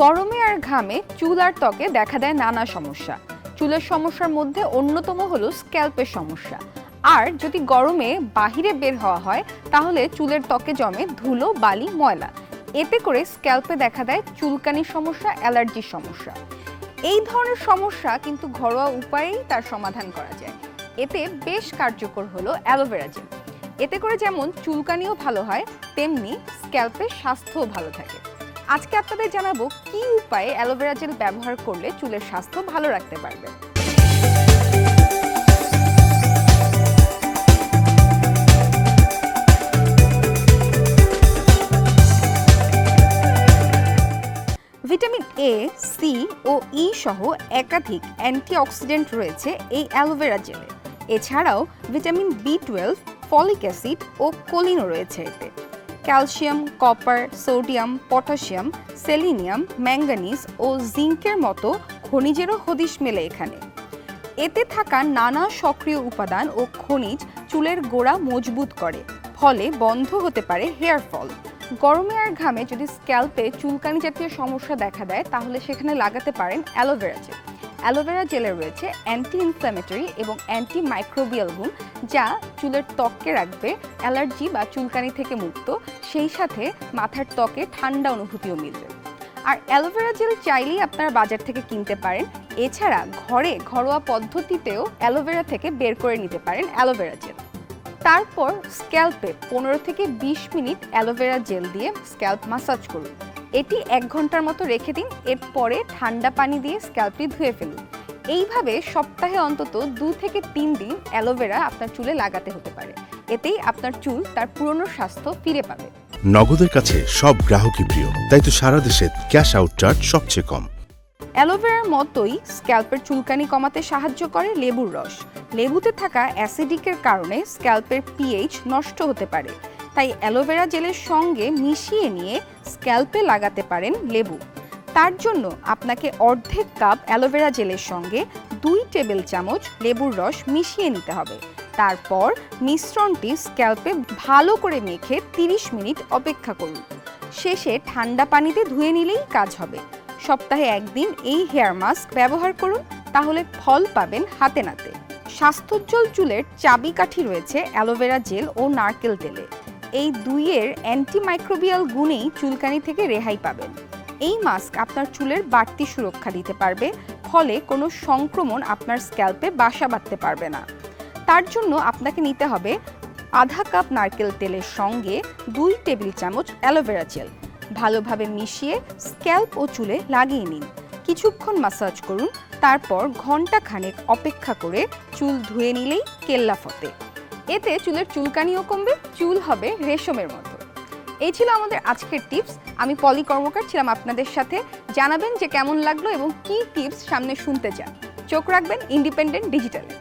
গরমে আর ঘামে চুল আর ত্বকে দেখা দেয় নানা সমস্যা। চুলের সমস্যার মধ্যে অন্যতম হলো স্ক্যাল্পের সমস্যা। আর যদি গরমে বাহিরে বের হওয়া হয় তাহলে চুলের ত্বকে জমে ধুলো, বালি, ময়লা। এতে করে স্ক্যাল্পে দেখা দেয় চুলকানির সমস্যা, অ্যালার্জির সমস্যা। এই ধরনের সমস্যা কিন্তু ঘরোয়া উপায়েই তার সমাধান করা যায়। এতে বেশ কার্যকর হলো অ্যালোভেরা জেল। এতে করে যেমন চুলকানিও ভালো হয়, তেমনি স্ক্যাল্পের স্বাস্থ্যও ভালো থাকে। আজকে আপনাদের জানাবো কি উপায়ে অ্যালোভেরা জেল ব্যবহার করলে চুলের স্বাস্থ্য ভালো রাখতে পারবে। ভিটামিন এ, সি ও ই সহ একাধিক অ্যান্টিঅক্সিডেন্ট রয়েছে এই অ্যালোভেরা জেলে। এছাড়াও ভিটামিন বি12, ফলিক অ্যাসিড ও কোলিনও রয়েছে এতে। Calcium, copper, sodium, potassium, selenium, manganese ও জিঙ্কের মতো খনিজেরও হদিশ মেলে এখানে। এতে থাকা নানা সক্রিয় উপাদান ও খনিজ চুলের গোড়া মজবুত করে, ফলে বন্ধ হতে পারে হেয়ার ফল। গরমে আর ঘামে যদি স্ক্যাল্পে চুলকানি জাতীয় সমস্যা দেখা দেয় তাহলে সেখানে লাগাতে পারেন অ্যালোভেরা জেল। অ্যালোভেরা জেলে রয়েছে অ্যান্টি ইনফ্ল্যামেটরি এবং অ্যান্টি মাইক্রোবিয়াল গুণ, যা চুলের ত্বককে রাখবে অ্যালার্জি বা চুলকানি থেকে মুক্ত, সেই সাথে মাথার ত্বকে ঠান্ডা অনুভূতিও মিলবে। আর অ্যালোভেরা জেল চাইলেই আপনারা বাজার থেকে কিনতে পারেন। এছাড়া ঘরে ঘরোয়া পদ্ধতিতেও অ্যালোভেরা থেকে বের করে নিতে পারেন অ্যালোভেরা জেল। তারপর স্ক্যাল্পে 15 থেকে 20 মিনিট অ্যালোভেরা জেল দিয়ে স্ক্যাল্প মাসাজ করুন। এটি 1 ঘন্টার মতো রেখে দিন। এরপরে ঠান্ডা পানি দিয়ে স্ক্যাল্পটি ধুয়ে ফেলুন। এইভাবে সপ্তাহে অন্তত 2 থেকে 3 দিন অ্যালোভেরা আপনার চুলে লাগাতে হতে পারে। এতেই আপনার চুল তার পুরনো স্বাস্থ্য ফিরে পাবে। নগদের কাছে সব গ্রাহকই প্রিয়, তাই তো সারা দেশে ক্যাশ আউট চার্জ সবচেয়ে কম। অ্যালোভেরার মতোই স্ক্যাল্পের চুলকানি কমাতে সাহায্য করে লেবুর রস। লেবুতে থাকা অ্যাসিডিকের কারণে স্ক্যাল্পের পিএইচ নষ্ট হতে পারে, তাই অ্যালোভেরা জেলের সঙ্গে মিশিয়ে নিয়ে স্ক্যাল্পে লাগাতে পারেন লেবু। তার জন্য আপনাকে অর্ধেক কাপ অ্যালোভেরা জেলের সঙ্গে 2 টেবিল চামচ লেবুর রস মিশিয়ে নিতে হবে। তারপর মিশ্রণটি স্ক্যাল্পে ভালো করে মেখে 30 মিনিট অপেক্ষা করুন। শেষে ঠান্ডা পানিতে ধুয়ে নিলেই কাজ হবে। সপ্তাহে 1 দিন এই হেয়ার মাস্ক ব্যবহার করুন, তাহলে ফল পাবেন হাতে নাতে। স্বাস্থ্যোজ্জ্বল চুলের চাবিকাঠি রয়েছে অ্যালোভেরা জেল ও নারকেল তেলে। এই দুইয়ের অ্যান্টিমাইক্রোবিয়াল গুণেই চুলকানি থেকে রেহাই পাবেন। এই মাস্ক আপনার চুলের বাড়তি সুরক্ষা দিতে পারবে, ফলে কোনো সংক্রমণ আপনার স্ক্যাল্পে বাসা বাঁধতে পারবে না। তার জন্য আপনাকে নিতে হবে আধা কাপ নারকেল তেলের সঙ্গে 2 টেবিল চামচ অ্যালোভেরা জেল। ভালোভাবে মিশিয়ে স্ক্যাল্প ও চুলে লাগিয়ে নিন। কিছুক্ষণ মাসাজ করুন, তারপর ঘন্টাখানেক অপেক্ষা করে চুল ধুয়ে নিলেই কেল্লা ফতে। এতে চুলের চুলকানিও কমবে, চুল হবে রেশমের মতো। এই ছিল আমাদের আজকের টিপস। আমি পলি কর্মকার ছিলাম আপনাদের সাথে। জানাবেন যে কেমন লাগলো এবং কি টিপস সামনে শুনতে চান। চোখ রাখবেন ইন্ডিপেন্ডেন্ট ডিজিটালে।